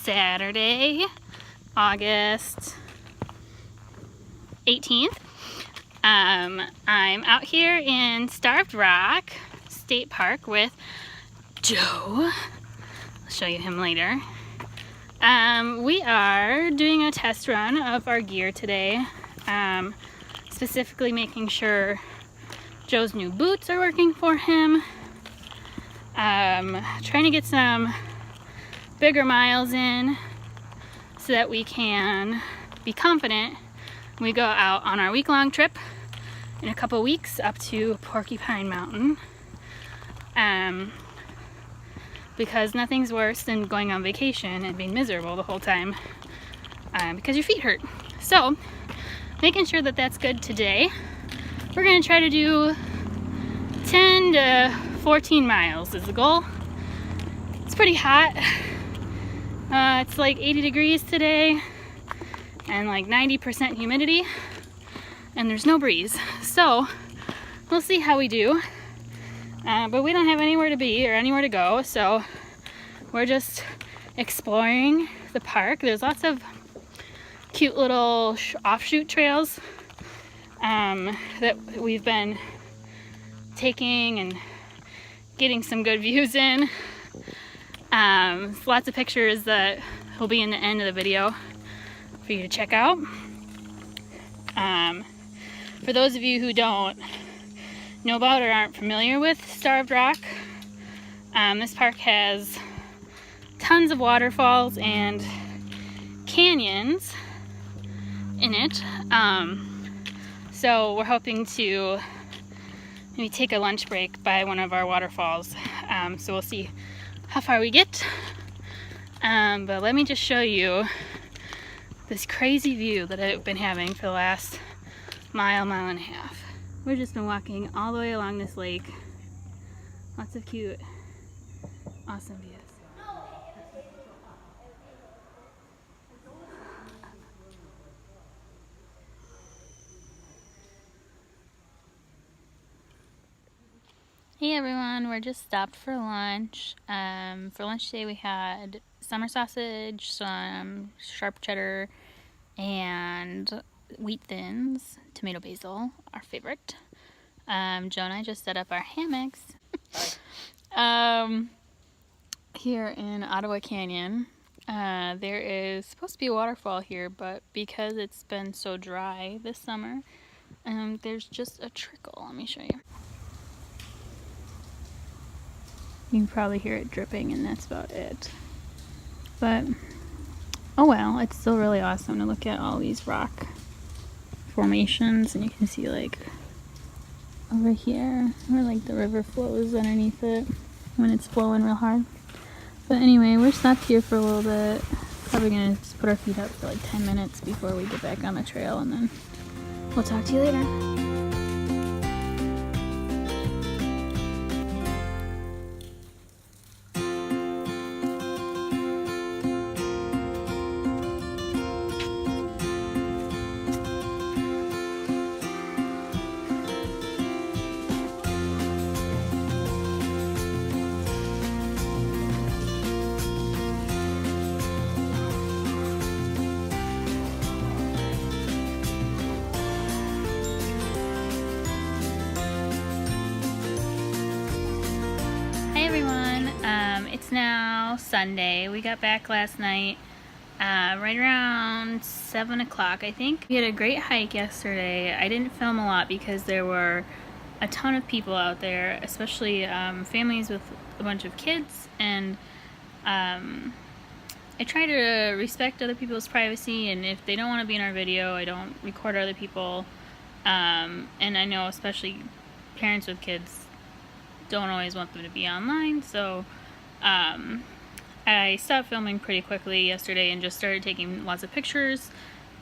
Saturday, August 18th. I'm out here in Starved Rock State Park with Joe. I'll show you him later. We are doing a test run of our gear today, specifically making sure Joe's new boots are working for him. Trying to get some bigger miles in so that we can be confident when we go out on our week-long trip in a couple weeks up to Porcupine Mountain. Because nothing's worse than going on vacation and being miserable the whole time because your feet hurt. So, making sure that that's good today. We're gonna try to do 10 to 14 miles is the goal. It's pretty hot. It's like 80 degrees today and like 90% humidity, and there's no breeze. So we'll see how we do. But we don't have anywhere to be or anywhere to go, so we're just exploring the park. There's lots of cute little offshoot trails that we've been taking and getting some good views in. Lots of pictures that will be in the end of the video for you to check out. For those of you who don't know about or aren't familiar with Starved Rock, this park has tons of waterfalls and canyons in it. So we're hoping to maybe take a lunch break by one of our waterfalls. So we'll see how far we get. But let me just show you this crazy view that I've been having for the last mile and a half. We've just been walking all the way along this lake. Lots of cute, awesome views. Hey everyone, we're just stopped for lunch. For lunch today we had summer sausage, some sharp cheddar, and wheat thins, tomato basil, our favorite. Joe and I just set up our hammocks here in Ottawa Canyon. There is supposed to be a waterfall here, but because it's been so dry this summer, there's just a trickle. Let me show you. You can probably hear it dripping, and that's about it. But, oh well, it's still really awesome to look at all these rock formations, and you can see like over here where like the river flows underneath it when it's flowing real hard. But anyway, we're stopped here for a little bit. Probably gonna just put our feet up for like 10 minutes before we get back on the trail, and then we'll talk to you later. It's now Sunday. We got back last night right around 7 o'clock, I think. We had a great hike yesterday. I didn't film a lot because there were a ton of people out there, especially families with a bunch of kids, and I try to respect other people's privacy, and if they don't want to be in our video, I don't record other people. And I know especially parents with kids don't always want them to be online, so I stopped filming pretty quickly yesterday and just started taking lots of pictures.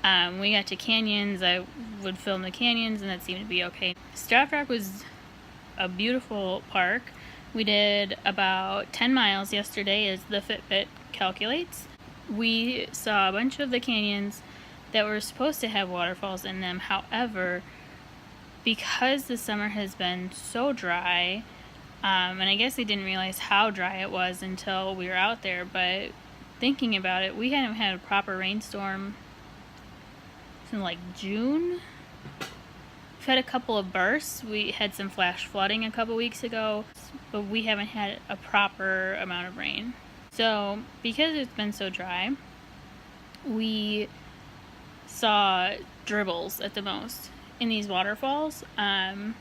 We got to canyons. I would film the canyons, and that seemed to be okay. Starved Rock was a beautiful park. We did about 10 miles yesterday, as the Fitbit calculates. We saw a bunch of the canyons that were supposed to have waterfalls in them. However, because the summer has been so dry, and I guess I didn't realize how dry it was until we were out there, but thinking about it, we hadn't had a proper rainstorm since like June. We've had a couple of bursts. We had some flash flooding a couple weeks ago, but we haven't had a proper amount of rain. So because it's been so dry, we saw dribbles at the most in these waterfalls, and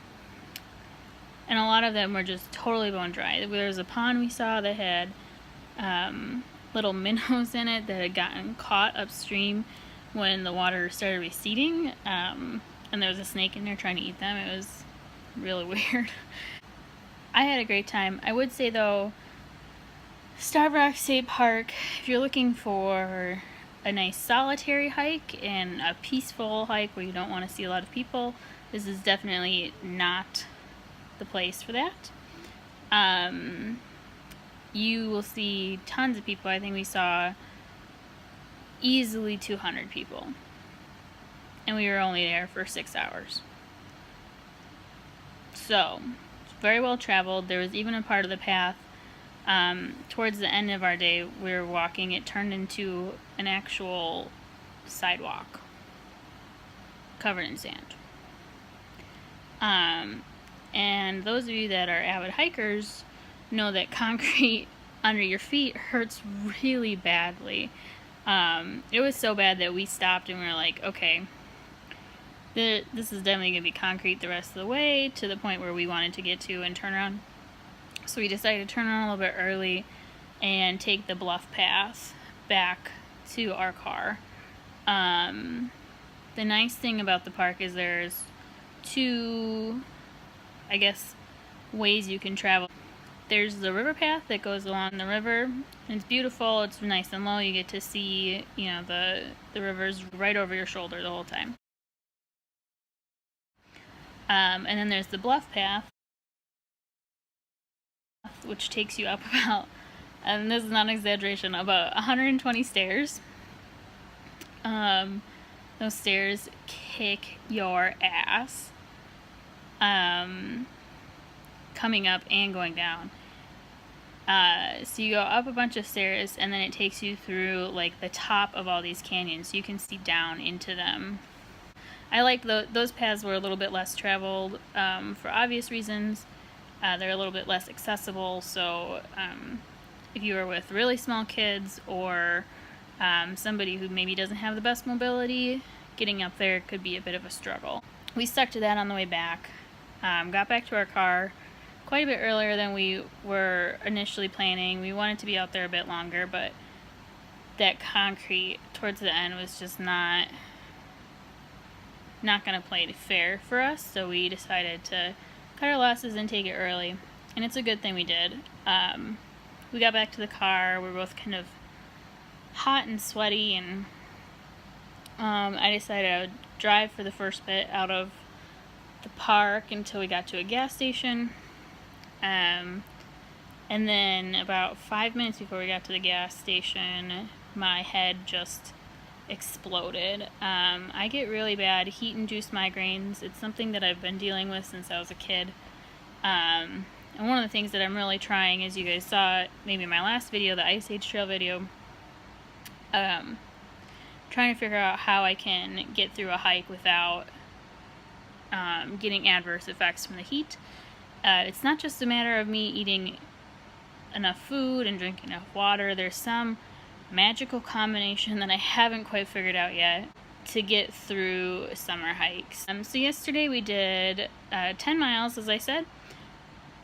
a lot of them were just totally bone dry. There was a pond we saw that had little minnows in it that had gotten caught upstream when the water started receding, and there was a snake in there trying to eat them. It was really weird. I had a great time. I would say though, Starved Rock State Park, if you're looking for a nice solitary hike and a peaceful hike where you don't want to see a lot of people, this is definitely not the place for that. You will see tons of people. I think we saw easily 200 people, and we were only there for 6 hours. So, it's very well traveled. There was even a part of the path towards the end of our day we were walking, it turned into an actual sidewalk covered in sand. And those of you that are avid hikers know that concrete under your feet hurts really badly. It was so bad that we stopped and we were like, okay, this is definitely going to be concrete the rest of the way, to the point where we wanted to get to and turn around. So we decided to turn around a little bit early and take the bluff path back to our car. The nice thing about the park is there's two, I guess, ways you can travel. There's the river path that goes along the river, and it's beautiful. It's nice and low. You get to see, the river's right over your shoulder the whole time. And then there's the bluff path, which takes you up about, and this is not an exaggeration, about 120 stairs. Those stairs kick your ass, coming up and going down. So you go up a bunch of stairs, and then it takes you through like the top of all these canyons, so you can see down into them. I like those paths were a little bit less traveled, for obvious reasons. They're a little bit less accessible, so if you are with really small kids or somebody who maybe doesn't have the best mobility, getting up there could be a bit of a struggle. We stuck to that on the way back. Got back to our car quite a bit earlier than we were initially planning. We wanted to be out there a bit longer, but that concrete towards the end was just not going to play fair for us, so we decided to cut our losses and take it early, and it's a good thing we did. We got back to the car. We were both kind of hot and sweaty, and I decided I would drive for the first bit out of the park until we got to a gas station, and then about 5 minutes before we got to the gas station, my head just exploded. I get really bad heat-induced migraines. It's something that I've been dealing with since I was a kid. And one of the things that I'm really trying, as you guys saw maybe in my last video, the Ice Age Trail video, trying to figure out how I can get through a hike without getting adverse effects from the heat. It's not just a matter of me eating enough food and drinking enough water. There's some magical combination that I haven't quite figured out yet to get through summer hikes. So yesterday we did 10 miles, as I said.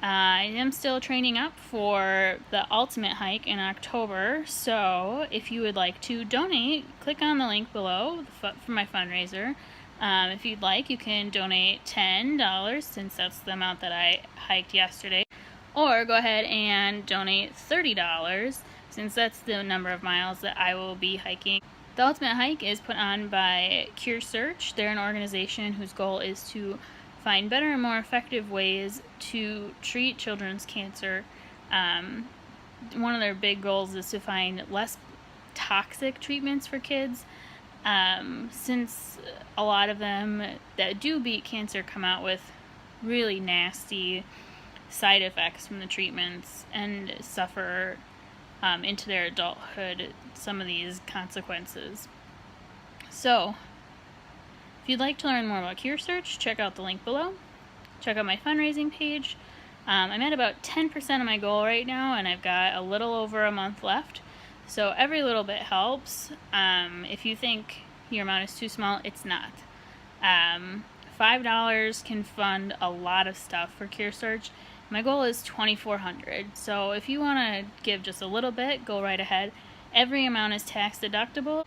I am still training up for the ultimate hike in October, so if you would like to donate, click on the link below for my fundraiser. If you'd like, you can donate $10, since that's the amount that I hiked yesterday, or go ahead and donate $30, since that's the number of miles that I will be hiking. The Ultimate Hike is put on by Cure Search. They're an organization whose goal is to find better and more effective ways to treat children's cancer. One of their big goals is to find less toxic treatments for kids, since a lot of them that do beat cancer come out with really nasty side effects from the treatments and suffer into their adulthood some of these consequences. So, if you'd like to learn more about CureSearch, check out the link below. Check out my fundraising page. I'm at about 10% of my goal right now, and I've got a little over a month left. So every little bit helps. If you think your amount is too small, it's not. $5 can fund a lot of stuff for CureSearch. My goal is $2,400. So if you want to give just a little bit, go right ahead. Every amount is tax deductible.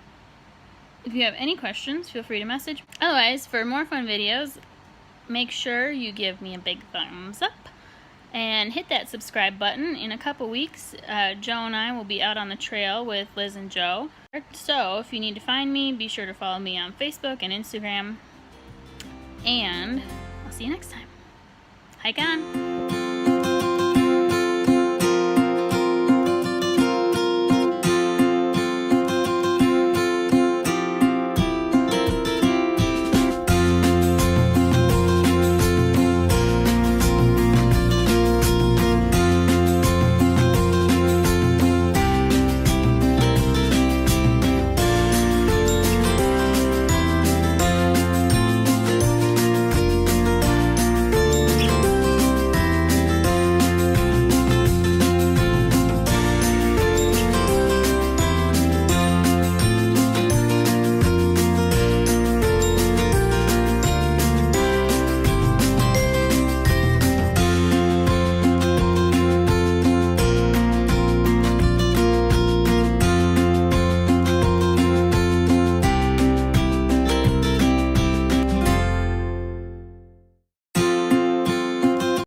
If you have any questions, feel free to message. Otherwise, for more fun videos, make sure you give me a big thumbs up and hit that subscribe button. In a couple weeks, Joe and I will be out on the trail with Liz and Joe. So if you need to find me, be sure to follow me on Facebook and Instagram. And I'll see you next time. Hike on!